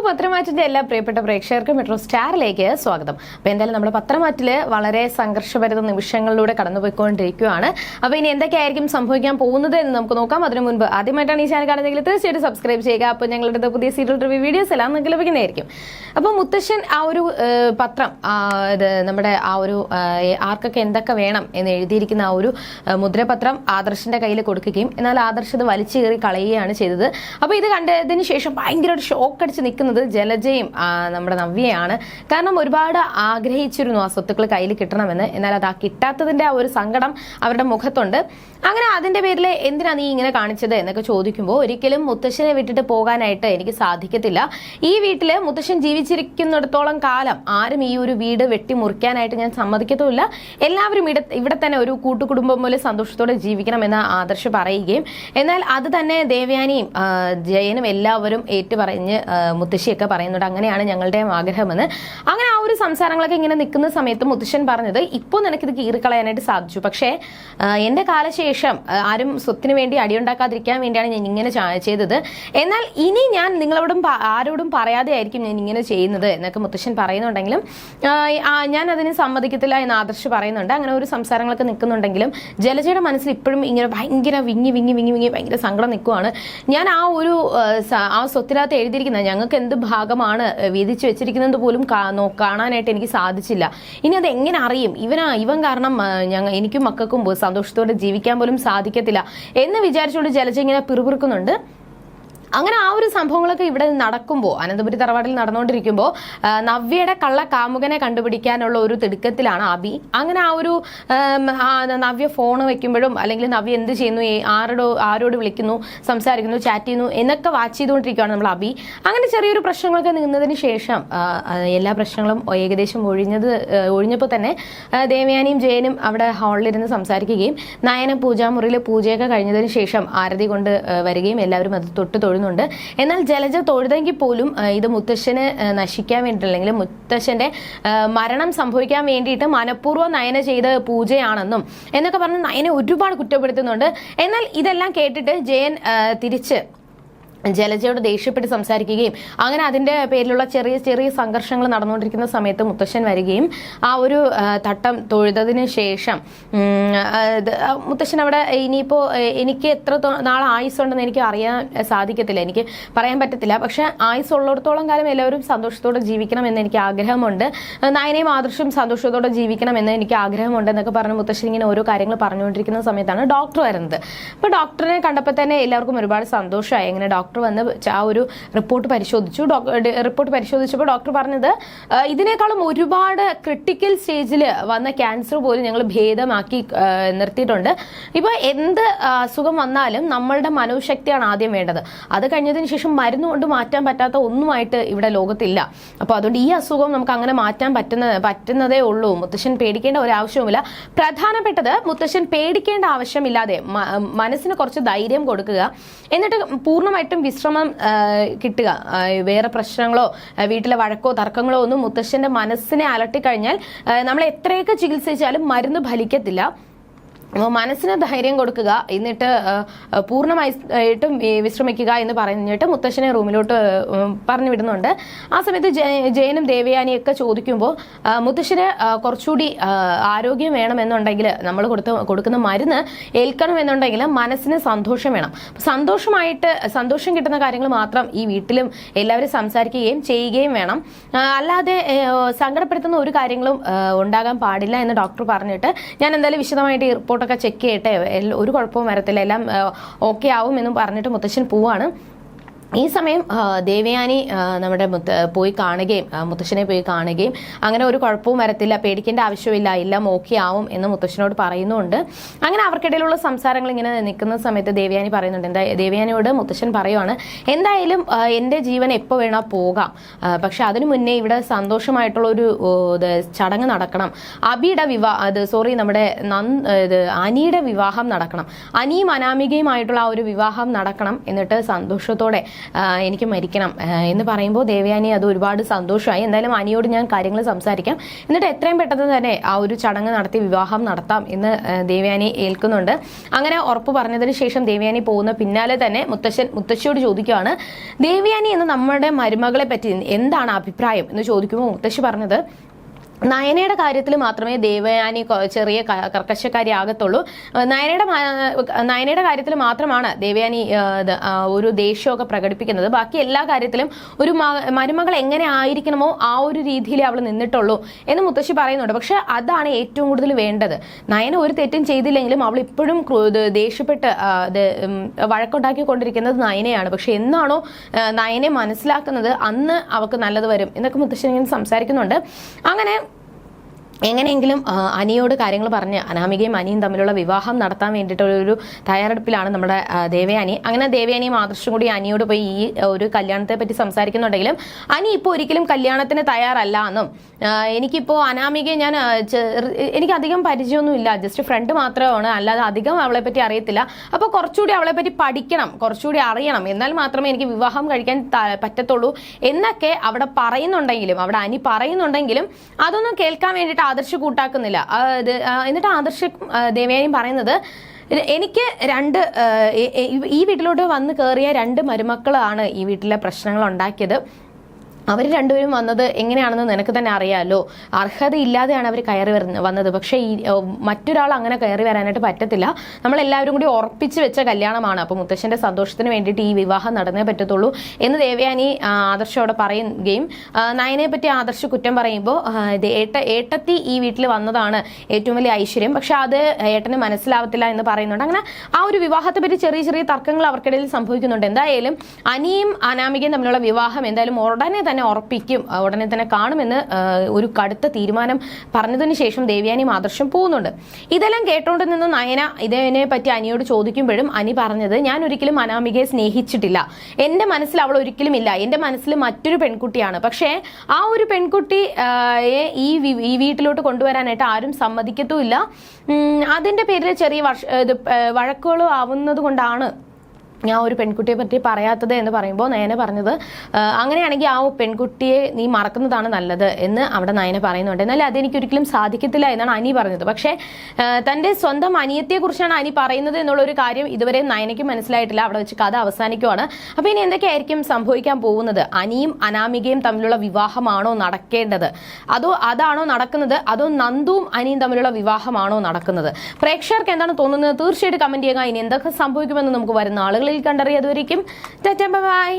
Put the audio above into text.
പത്രമാറ്റിന്റെ എല്ലാ പ്രിയപ്പെട്ട പ്രേക്ഷകർക്കും മെട്രോ സ്റ്റാറിലേക്ക് സ്വാഗതം. അപ്പോൾ എന്തായാലും നമ്മുടെ പത്രമാറ്റില് വളരെ സംഘർഷഭരിത നിമിഷങ്ങളിലൂടെ കടന്നുപോയിക്കൊണ്ടിരിക്കുകയാണ്. അപ്പോൾ ഇനി എന്തൊക്കെയായിരിക്കും സംഭവിക്കാൻ പോകുന്നത് എന്ന് നമുക്ക് നോക്കാം. അതിനു മുൻപ് ആദ്യമായിട്ടാണ് ഈ ചാനൽ കാണുന്നതെങ്കിൽ തീർച്ചയായിട്ടും സബ്സ്ക്രൈബ് ചെയ്യുക. അപ്പോൾ ഞങ്ങളുടെ പുതിയ സീരിയൽ റിവ്യൂ വീഡിയോസ് എല്ലാം നിങ്ങൾക്ക് ലഭിക്കുന്നതായിരിക്കും. അപ്പോൾ മുത്തശ്ശൻ ആ ഒരു പത്രം നമ്മുടെ ആ ഒരു ആർക്കൊക്കെ എന്തൊക്കെ വേണം എന്ന് എഴുതിയിരിക്കുന്ന ആ ഒരു മുദ്രപത്രം ആദർശിന്റെ കയ്യിൽ കൊടുക്കുകയും എന്നാൽ ആദർശ് അത് വലിച്ചു കയറി കളയുകയാണ് ചെയ്തത്. അപ്പോൾ ഇത് കണ്ടതിന് ശേഷം ഭയങ്കര ഒരു ഷോക്ക് അടിച്ച് നിൽക്കുന്നത് ജലജയും നമ്മുടെ നവ്യയാണ്. കാരണം ഒരുപാട് ആഗ്രഹിച്ചിരുന്നു ആ സ്വത്തുക്കൾ കയ്യിൽ കിട്ടണമെന്ന്. എന്നാൽ അത് ആ കിട്ടാത്തതിന്റെ ആ ഒരു സങ്കടം അവരുടെ മുഖത്തുണ്ട്. അങ്ങനെ അതിന്റെ പേരിൽ എന്തിനാ നീ ഇങ്ങനെ കാണിച്ചത് എന്നൊക്കെ ചോദിക്കുമ്പോൾ ഒരിക്കലും മുത്തശ്ശനെ വിട്ടിട്ട് പോകാനായിട്ട് എനിക്ക് സാധിക്കത്തില്ല. ഈ വീട്ടില് മുത്തശ്ശൻ ജീവിച്ചിരിക്കുന്നിടത്തോളം കാലം ആരും ഈ ഒരു വീട് വെട്ടിമുറിക്കാനായിട്ട് ഞാൻ സമ്മതിക്കത്തുമില്ല. എല്ലാവരും ഇവിടെ തന്നെ ഒരു കൂട്ടുകുടുംബം പോലെ സന്തോഷത്തോടെ ജീവിക്കണം എന്ന് ആദർശ് പറയുകയും എന്നാൽ അത് തന്നെ ദേവയാനിയും ജയനും എല്ലാവരും ഏറ്റുപറഞ്ഞ് മുത്തശ്ശിയൊക്കെ പറയുന്നുണ്ട് അങ്ങനെയാണ് ഞങ്ങളുടെയും ആഗ്രഹമെന്ന്. അങ്ങനെ ആ ഒരു സംസാരങ്ങളൊക്കെ ഇങ്ങനെ നിൽക്കുന്ന സമയത്ത് മുത്തശ്ശൻ പറഞ്ഞത് ഇപ്പോൾ നിനക്കിത് കീറിക്കളയാനായിട്ട് സാധിച്ചു, പക്ഷേ എന്റെ കാലശേഷം ആരും സ്വത്തിന് വേണ്ടി അടിയുണ്ടാക്കാതിരിക്കാൻ വേണ്ടിയാണ് ഞാൻ ഇങ്ങനെ ചെയ്തത്. എന്നാൽ ഇനി ഞാൻ നിങ്ങളോടും ആരോടും പറയാതെ ആയിരിക്കും ഞാൻ ഇങ്ങനെ ചെയ്യുന്നത് എന്നൊക്കെ മുത്തശ്ശൻ പറയുന്നുണ്ടെങ്കിലും ഞാൻ അതിന് സമ്മതിക്കത്തില്ല എന്ന് ആദർശ് പറയുന്നുണ്ട്. അങ്ങനെ ഒരു സംസാരങ്ങളൊക്കെ നിൽക്കുന്നുണ്ടെങ്കിലും ജലജയുടെ മനസ്സിൽ ഇപ്പോഴും ഇങ്ങനെ ഭയങ്കര വിങ്ങി ഭയങ്കര സങ്കടം നിൽക്കുവാണ്. ഞാൻ ആ സ്വത്തിനകത്ത് എഴുതിയിരിക്കുന്നത് ഞങ്ങൾക്ക് എന്ത് ഭാഗമാണ് വീതിച്ചു വെച്ചിരിക്കുന്നത് പോലും കാണാനായിട്ട് എനിക്ക് സാധിച്ചില്ല. ഇനി അത് എങ്ങനെ അറിയും? ഇവൻ കാരണം എനിക്കും മക്കൾക്കും സന്തോഷത്തോടെ ജീവിക്കാൻ പോലും സാധിക്കത്തില്ല എന്ന് വിചാരിച്ചുകൊണ്ട് ജലജ ഇങ്ങനെ പിറുപിറുക്കുന്നുണ്ട്. അങ്ങനെ ആ ഒരു സംഭവങ്ങളൊക്കെ ഇവിടെ നടക്കുമ്പോൾ അനന്തപുരി തറവാട്ടിൽ നടന്നുകൊണ്ടിരിക്കുമ്പോൾ നവ്യയുടെ കള്ള കാമുകനെ കണ്ടുപിടിക്കാനുള്ള ഒരു തിടുക്കത്തിലാണ് അബി. അങ്ങനെ ആ ഒരു നവ്യ ഫോൺ വെക്കുമ്പോഴും അല്ലെങ്കിൽ നവ്യ എന്ത് ചെയ്യുന്നു, ആരോട് വിളിക്കുന്നു, സംസാരിക്കുന്നു, ചാറ്റ് ചെയ്യുന്നു എന്നൊക്കെ വാച്ച് ചെയ്തുകൊണ്ടിരിക്കുകയാണ് നമ്മൾ അബി. അങ്ങനെ ചെറിയൊരു പ്രശ്നങ്ങളൊക്കെ നിന്നതിന് ശേഷം എല്ലാ പ്രശ്നങ്ങളും ഏകദേശം ഒഴിഞ്ഞപ്പോൾ തന്നെ ദേവയാനിയും ജയനും അവിടെ ഹാളിലിരുന്ന് സംസാരിക്കുകയും നയന പൂജാമുറിയിൽ പൂജയൊക്കെ കഴിഞ്ഞതിന് ശേഷം ആരതി കൊണ്ട് വരികയും എല്ലാവരും അത് തൊഴുന്നുണ്ട്. എന്നാൽ ജലജ തൊഴുതെങ്കിൽ പോലും ഇത് മുത്തശ്ശന് നശിക്കാൻ വേണ്ടിയിട്ട് അല്ലെങ്കിൽ മുത്തശ്ശന്റെ മരണം സംഭവിക്കാൻ വേണ്ടിയിട്ട് മനഃപൂർവ്വം നയന ചെയ്ത പൂജയാണെന്നും എന്നൊക്കെ പറഞ്ഞ് നയനെ ഒരുപാട് കുറ്റപ്പെടുത്തുന്നുണ്ട്. എന്നാൽ ഇതെല്ലാം കേട്ടിട്ട് ജയൻ തിരിച്ച് ജലജയോട് ദേഷ്യപ്പെട്ട് സംസാരിക്കുകയും അങ്ങനെ അതിന്റെ പേരിലുള്ള ചെറിയ സംഘർഷങ്ങൾ നടന്നുകൊണ്ടിരിക്കുന്ന സമയത്ത് മുത്തശ്ശൻ വരികയും ആ ഒരു തട്ടം തൊഴുതതിന് ശേഷം മുത്തശ്ശൻ അവിടെ ഇനിയിപ്പോൾ എനിക്ക് എത്ര നാൾ ആയുസ്സുണ്ടെന്ന് എനിക്ക് അറിയാൻ സാധിക്കത്തില്ല, എനിക്ക് പറയാൻ പറ്റത്തില്ല. പക്ഷെ ആയുസ് ഉള്ളിടത്തോളം കാലം എല്ലാവരും സന്തോഷത്തോടെ ജീവിക്കണം എന്ന് എനിക്ക് ആഗ്രഹമുണ്ട്, നയനയും ആദർശം സന്തോഷത്തോടെ ജീവിക്കണം എന്ന് എനിക്ക് ആഗ്രഹമുണ്ട് എന്നൊക്കെ പറഞ്ഞ് മുത്തശ്ശൻ ഇങ്ങനെ ഓരോ കാര്യങ്ങൾ പറഞ്ഞുകൊണ്ടിരിക്കുന്ന സമയത്താണ് ഡോക്ടർ വരുന്നത്. അപ്പോൾ ഡോക്ടറിനെ കണ്ടപ്പോൾ തന്നെ എല്ലാവർക്കും ഒരുപാട് സന്തോഷമായി. അങ്ങനെ ഡോക്ടർ വന്ന് ആ ഒരു റിപ്പോർട്ട് പരിശോധിച്ചപ്പോൾ ഡോക്ടർ പറഞ്ഞത് ഇതിനേക്കാളും ഒരുപാട് ക്രിട്ടിക്കൽ സ്റ്റേജിൽ വന്ന ക്യാൻസർ പോലും ഞങ്ങൾ ഭേദമാക്കി നിർത്തിയിട്ടുണ്ട്. ഇപ്പോൾ എന്ത് അസുഖം വന്നാലും നമ്മളുടെ മനോശക്തിയാണ് ആദ്യം വേണ്ടത്. അത് കഴിഞ്ഞതിന് ശേഷം മരുന്ന് കൊണ്ട് മാറ്റാൻ പറ്റാത്ത ഒന്നുമായിട്ട് ഇവിടെ ലോകത്തില്ല. അപ്പോൾ അതുകൊണ്ട് ഈ അസുഖം നമുക്ക് അങ്ങനെ മാറ്റാൻ പറ്റുന്നതേ ഉള്ളൂ. മുത്തശ്ശൻ പേടിക്കേണ്ട ഒരാവശ്യവുമില്ല. പ്രധാനപ്പെട്ടത് മുത്തശ്ശൻ പേടിക്കേണ്ട ആവശ്യമില്ലാതെ മനസ്സിന് കുറച്ച് ധൈര്യം കൊടുക്കുക, എന്നിട്ട് പൂർണ്ണമായിട്ടും വിശ്രമം കിട്ടുക. വേറെ പ്രശ്നങ്ങളോ വീട്ടിലെ വഴക്കോ തർക്കങ്ങളോ ഒന്നും മുത്തശ്ശന്റെ മനസ്സിനെ അലട്ടിക്കഴിഞ്ഞാൽ നമ്മൾ എത്രയൊക്കെ ചികിത്സിച്ചാലും മരുന്ന് ഫലിക്കത്തില്ല. മനസ്സിന് ധൈര്യം കൊടുക്കുക, എന്നിട്ട് പൂർണ്ണമായിട്ടും വിശ്രമിക്കുക എന്ന് പറഞ്ഞിട്ട് മുത്തശ്ശനെ റൂമിലോട്ട് പറഞ്ഞു വിടുന്നുണ്ട്. ആ സമയത്ത് ജയനും ദേവയാനിയൊക്കെ ചോദിക്കുമ്പോൾ മുത്തശ്ശന് കുറച്ചുകൂടി ആരോഗ്യം വേണമെന്നുണ്ടെങ്കിൽ നമ്മൾ കൊടുക്കുന്ന മരുന്ന് ഏൽക്കണമെന്നുണ്ടെങ്കിൽ മനസ്സിന് സന്തോഷം വേണം. സന്തോഷം കിട്ടുന്ന കാര്യങ്ങൾ മാത്രം ഈ വീട്ടിലും എല്ലാവരും സംസാരിക്കുകയും ചെയ്യുകയും വേണം. അല്ലാതെ സങ്കടപ്പെടുത്തുന്ന ഒരു കാര്യങ്ങളും ഉണ്ടാകാൻ പാടില്ല എന്ന് ഡോക്ടർ പറഞ്ഞിട്ട് ഞാൻ എന്തായാലും വിശദമായിട്ട് ഈ റിപ്പോർട്ടൊക്കെ ചെക്ക് ചെയ്യട്ടെ, ഒരു കുഴപ്പവും വരത്തില്ല, എല്ലാം ഓക്കെ ആവും എന്ന് പറഞ്ഞിട്ട് മുത്തശ്ശൻ പോവാണ്. ഈ സമയം ദേവയാനി നമ്മുടെ മുത്തശ്ശനെ പോയി കാണുകയും അങ്ങനെ ഒരു കുഴപ്പവും വരത്തില്ല, പേടിക്കേണ്ട ആവശ്യമില്ല, എല്ലാം ഓക്കെ ആവും എന്ന് മുത്തശ്ശനോട് പറയുന്നുണ്ട്. അങ്ങനെ അവർക്കിടയിലുള്ള സംസാരങ്ങൾ ഇങ്ങനെ നിൽക്കുന്ന സമയത്ത് ദേവയാനി പറയുന്നുണ്ട്, ദേവയാനിയോട് മുത്തശ്ശൻ പറയുവാണ്, എന്തായാലും എൻ്റെ ജീവൻ എപ്പോൾ വേണോ പോകാം, പക്ഷെ അതിനു മുന്നേ ഇവിടെ സന്തോഷമായിട്ടുള്ള ഒരു ചടങ്ങ് നടക്കണം. നമ്മുടെ അനിയുടെ വിവാഹം നടക്കണം. അനിയും അനാമികയുമായിട്ടുള്ള ആ ഒരു വിവാഹം നടക്കണം. എന്നിട്ട് സന്തോഷത്തോടെ എനിക്ക് മരിക്കണം എന്ന് പറയുമ്പോൾ ദേവയാനി അത് ഒരുപാട് സന്തോഷമായി. എന്തായാലും അനിയോട് ഞാൻ കാര്യങ്ങൾ സംസാരിക്കാം, എന്നിട്ട് എത്രയും പെട്ടെന്ന് തന്നെ ആ ഒരു ചടങ്ങ് നടത്തി വിവാഹം നടത്താം എന്ന് ദേവയാനി ഏൽക്കുന്നുണ്ട്. അങ്ങനെ ഉറപ്പ് പറഞ്ഞതിന് ശേഷം ദേവയാനി പോകുന്ന പിന്നാലെ തന്നെ മുത്തശ്ശിയോട് ചോദിക്കുകയാണ്, ദേവയാനി എന്ന് നമ്മുടെ മരുമകളെ പറ്റി എന്താണ് അഭിപ്രായം എന്ന് ചോദിക്കുമ്പോൾ മുത്തശ്ശി പറഞ്ഞത്, നയനയുടെ കാര്യത്തിൽ മാത്രമേ ദേവയാനി ചെറിയ കർക്കശക്കാരി ആകത്തുള്ളൂ. നയനയുടെ കാര്യത്തിൽ മാത്രമാണ് ദേവയാനി ഒരു ദേഷ്യമൊക്കെ പ്രകടിപ്പിക്കുന്നത്. ബാക്കി എല്ലാ കാര്യത്തിലും ഒരു മരുമകൾ എങ്ങനെ ആയിരിക്കണമോ ആ ഒരു രീതിയിൽ അവൾ നിന്നിട്ടുള്ളൂ എന്ന് മുത്തശ്ശി പറയുന്നുണ്ട്. പക്ഷെ അതാണ് ഏറ്റവും കൂടുതൽ വേണ്ടത്. നയന ഒരു തെറ്റും ചെയ്തില്ലെങ്കിലും അവൾ ഇപ്പോഴും ദേഷ്യപ്പെട്ട് വഴക്കുണ്ടാക്കിക്കൊണ്ടിരിക്കുന്നത് നയനയാണ്. പക്ഷെ എന്നാണോ നയനെ മനസ്സിലാക്കുന്നത് അന്ന് അവൾക്ക് നല്ലത് വരും എന്നൊക്കെ മുത്തശ്ശി ഇങ്ങനെ സംസാരിക്കുന്നുണ്ട്. അങ്ങനെ എങ്ങനെയെങ്കിലും അനിയോട് കാര്യങ്ങൾ പറഞ്ഞ് അനാമികയും അനിയും തമ്മിലുള്ള വിവാഹം നടത്താൻ വേണ്ടിയിട്ടുള്ളൊരു തയ്യാറെടുപ്പിലാണ് നമ്മുടെ ദേവയാനി. അങ്ങനെ ദേവയാനിയും ആദർശം കൂടി അനിയോട് പോയി ഈ ഒരു കല്യാണത്തെ പറ്റി സംസാരിക്കുന്നുണ്ടെങ്കിലും അനി ഇപ്പോൾ ഒരിക്കലും കല്യാണത്തിന് തയ്യാറല്ല എന്നും, എനിക്കിപ്പോൾ അനാമികയെ എനിക്ക് അധികം പരിചയമൊന്നുമില്ല, ജസ്റ്റ് ഫ്രണ്ട് മാത്രമാണ്, അല്ലാതെ അധികം അവളെ പറ്റി അറിയത്തില്ല. അപ്പോൾ കുറച്ചുകൂടി അവളെ പറ്റി പഠിക്കണം, കുറച്ചുകൂടി അറിയണം, എന്നാൽ മാത്രമേ എനിക്ക് വിവാഹം കഴിക്കാൻ പറ്റത്തുള്ളൂ എന്നൊക്കെ അവിടെ പറയുന്നുണ്ടെങ്കിലും, അവിടെ അനി പറയുന്നുണ്ടെങ്കിലും അതൊന്നും കേൾക്കാൻ വേണ്ടിയിട്ട് ആദർശ് കൂട്ടാക്കുന്നില്ല. എന്നിട്ട് ആദർശ് ദേവയാനി പറയുന്നത്, എനിക്ക് ഈ വീട്ടിലോട്ട് വന്ന് കയറിയ 2 മരുമക്കളാണ് ഈ വീട്ടിലെ പ്രശ്നങ്ങൾ ഉണ്ടാക്കിയത്. അവർ രണ്ടുപേരും വന്നത് എങ്ങനെയാണെന്ന് നിനക്ക് തന്നെ അറിയാമല്ലോ. അർഹതയില്ലാതെയാണ് അവർ കയറി വന്നത്. പക്ഷേ മറ്റൊരാൾ അങ്ങനെ കയറി വരാനായിട്ട് പറ്റത്തില്ല. നമ്മളെല്ലാവരും കൂടി ഉറപ്പിച്ച് വെച്ച കല്യാണമാണ്. അപ്പോൾ മുത്തശ്ശൻ്റെ സന്തോഷത്തിന് വേണ്ടിയിട്ട് ഈ വിവാഹം നടന്നേ പറ്റത്തുള്ളൂ എന്ന് ദേവയാനി ആദർശോടെ പറയുകയും, നയനെ പറ്റി ആദർശ് കുറ്റം പറയുമ്പോൾ ഏട്ടത്തി ഈ വീട്ടിൽ വന്നതാണ് ഏറ്റവും വലിയ ഐശ്വര്യം, പക്ഷെ അത് ഏട്ടന് മനസ്സിലാവത്തില്ല എന്ന് പറയുന്നുണ്ട്. അങ്ങനെ ആ ഒരു വിവാഹത്തെ പറ്റി ചെറിയ ചെറിയ തർക്കങ്ങൾ അവർക്കിടയിൽ സംഭവിക്കുന്നുണ്ട്. എന്തായാലും അനിയും അനാമികയും തമ്മിലുള്ള വിവാഹം എന്തായാലും ഉടനെ ഉറപ്പിക്കും, ഉടനെ തന്നെ കാണുമെന്ന് ഒരു കടുത്ത തീരുമാനം പറഞ്ഞതിന് ശേഷം ദേവയാനിയും ആദർശം പോകുന്നുണ്ട്. ഇതെല്ലാം കേട്ടോണ്ട് നിന്ന് നയന ഇതിനെ പറ്റി അനിയോട് ചോദിക്കുമ്പോഴും അനി പറഞ്ഞത്, ഞാൻ ഒരിക്കലും അനാമികയെ സ്നേഹിച്ചിട്ടില്ല, എൻ്റെ മനസ്സിൽ അവൾ ഒരിക്കലും ഇല്ല, എൻ്റെ മനസ്സിൽ മറ്റൊരു പെൺകുട്ടിയാണ്. പക്ഷേ ആ ഒരു പെൺകുട്ടി ഈ വീട്ടിലോട്ട് കൊണ്ടുവരാനായിട്ട് ആരും സമ്മതിക്കത്തുമില്ല. അതിൻ്റെ പേരിൽ ചെറിയ വഴക്കുകളും ആവുന്നത് കൊണ്ടാണ് ഞാൻ ഒരു പെൺകുട്ടിയെ പറ്റി പറയാത്തത് എന്ന് പറയുമ്പോൾ നയന പറഞ്ഞത്, അങ്ങനെയാണെങ്കിൽ ആ പെൺകുട്ടിയെ നീ മറക്കുന്നതാണ് നല്ലത് എന്ന് അവിടെ നയന പറയുന്നുണ്ട്. എന്നാൽ അതെനിക്ക് ഒരിക്കലും സാധിക്കത്തില്ല എന്നാണ് അനി പറഞ്ഞത്. പക്ഷേ തൻ്റെ സ്വന്തം അനിയത്തെക്കുറിച്ചാണ് അനി പറയുന്നത് എന്നുള്ളൊരു കാര്യം ഇതുവരെ നയനയ്ക്ക് മനസ്സിലായിട്ടില്ല. അവിടെ വെച്ച് കഥ അവസാനിക്കുവാണ്. അപ്പോൾ ഇനി എന്തൊക്കെയായിരിക്കും സംഭവിക്കാൻ പോകുന്നത്? അനിയും അനാമികയും തമ്മിലുള്ള വിവാഹമാണോ നടക്കേണ്ടത്, അതാണോ നടക്കുന്നത്, അതോ നന്ദുവും അനിയും തമ്മിലുള്ള വിവാഹമാണോ നടക്കുന്നത്? പ്രേക്ഷകർക്ക് എന്താണ് തോന്നുന്നത്? തീർച്ചയായിട്ടും കമന്റ് ചെയ്യുക. ഇനി എന്തൊക്കെ സംഭവിക്കുമെന്ന് നമുക്ക് വരുന്ന ആളുകളിൽ കണ്ടറിയാം. അതുവരെയും ബൈ.